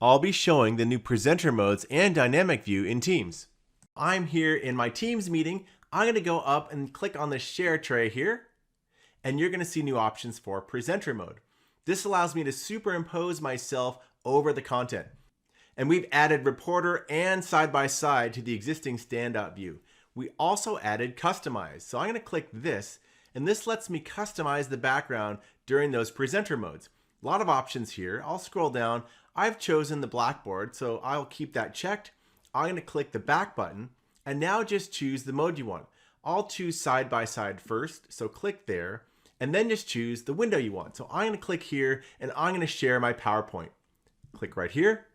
I'll be showing the new presenter modes and dynamic view in Teams. I'm here in my Teams meeting. I'm going to go up and click on the share tray here, and you're going to see new options for presenter mode. This allows me to superimpose myself over the content. And we've added reporter and side by side to the existing standout view. We also added customize. So I'm going to click this, and this lets me customize the background during those presenter modes. A lot of options here. I'll scroll down. I've chosen the blackboard, so I'll keep that checked. I'm going to click the back button and now just choose the mode you want. I'll choose side by side first, so click there, and then just choose the window you want. So I'm going to click here and I'm going to share my PowerPoint. Click right here.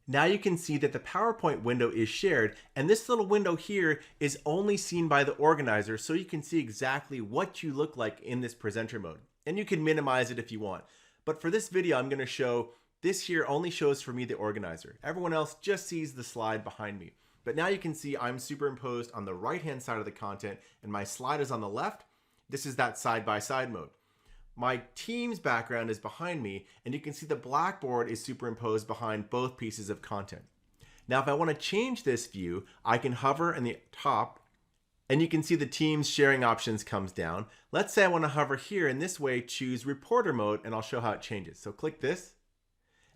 Now you can see that the PowerPoint window is shared, and this little window here is only seen by the organizer, so you can see exactly what you look like in this presenter mode. And you can minimize it if you want. But for this video, I'm going to show this here only shows for me the organizer. Everyone else just sees the slide behind me. But now you can see I'm superimposed on the right-hand side of the content and my slide is on the left. This is that side-by-side mode. My Teams background is behind me, and you can see the blackboard is superimposed behind both pieces of content. Now, if I want to change this view, I can hover in the top, and you can see the Teams sharing options comes down. Let's say I want to hover here, and this way choose reporter mode, and I'll show how it changes. So click this.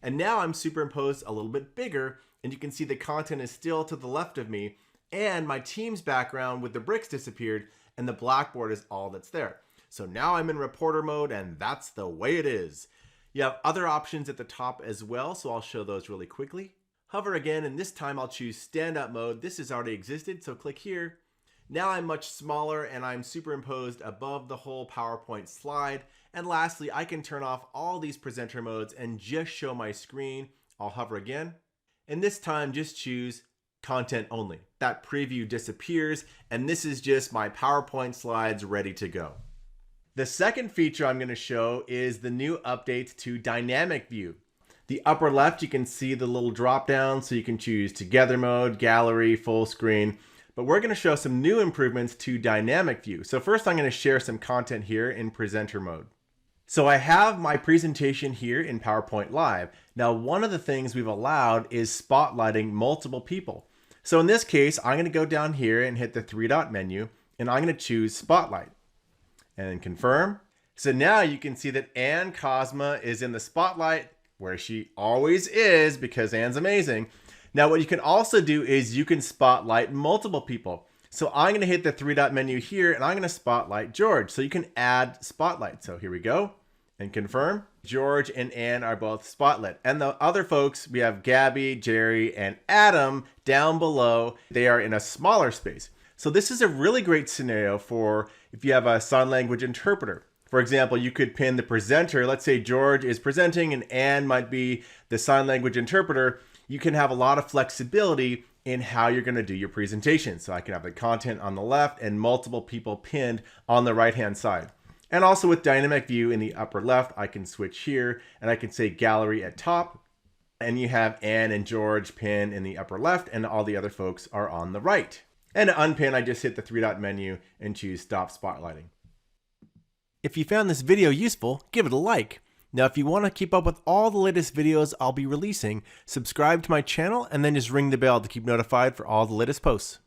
And now I'm superimposed a little bit bigger, and you can see the content is still to the left of me, and my Teams background with the bricks disappeared, and the blackboard is all that's there. So now I'm in reporter mode, and that's the way it is. You have other options at the top as well, so I'll show those really quickly. Hover again, and this time I'll choose standout mode. This has already existed, so click here. Now I'm much smaller, and I'm superimposed above the whole PowerPoint slide. And lastly, I can turn off all these presenter modes and just show my screen. I'll hover again, and this time just choose content only. That preview disappears, and this is just my PowerPoint slides ready to go. The second feature I'm going to show is the new updates to dynamic view. The upper left, you can see the little drop down, so you can choose together mode, gallery, full screen. But we're going to show some new improvements to dynamic view. So first I'm going to share some content here in presenter mode. So I have my presentation here in PowerPoint Live. Now, one of the things we've allowed is spotlighting multiple people. So in this case, I'm going to go down here and hit the three-dot menu, and I'm going to choose Spotlight and confirm. So now you can see that Ann Cosma is in the spotlight, where she always is because Ann's amazing. Now what you can also do is you can spotlight multiple people. So I'm going to hit the three-dot menu here, and I'm going to spotlight George. So you can add spotlight. So here we go, and confirm. George and Ann are both spotlit. And the other folks, we have Gabby, Jerry, and Adam down below. They are in a smaller space. So this is a really great scenario for if you have a sign language interpreter. For example, you could pin the presenter. Let's say George is presenting and Ann might be the sign language interpreter. You can have a lot of flexibility in how you're going to do your presentation. So I can have the content on the left and multiple people pinned on the right-hand side. And also with dynamic view in the upper left, I can switch here and I can say gallery at top. And you have Ann and George pinned in the upper left, and all the other folks are on the right. And to unpin, I just hit the three-dot menu and choose Stop Spotlighting. If you found this video useful, give it a like. Now, if you want to keep up with all the latest videos I'll be releasing, subscribe to my channel and then just ring the bell to keep notified for all the latest posts.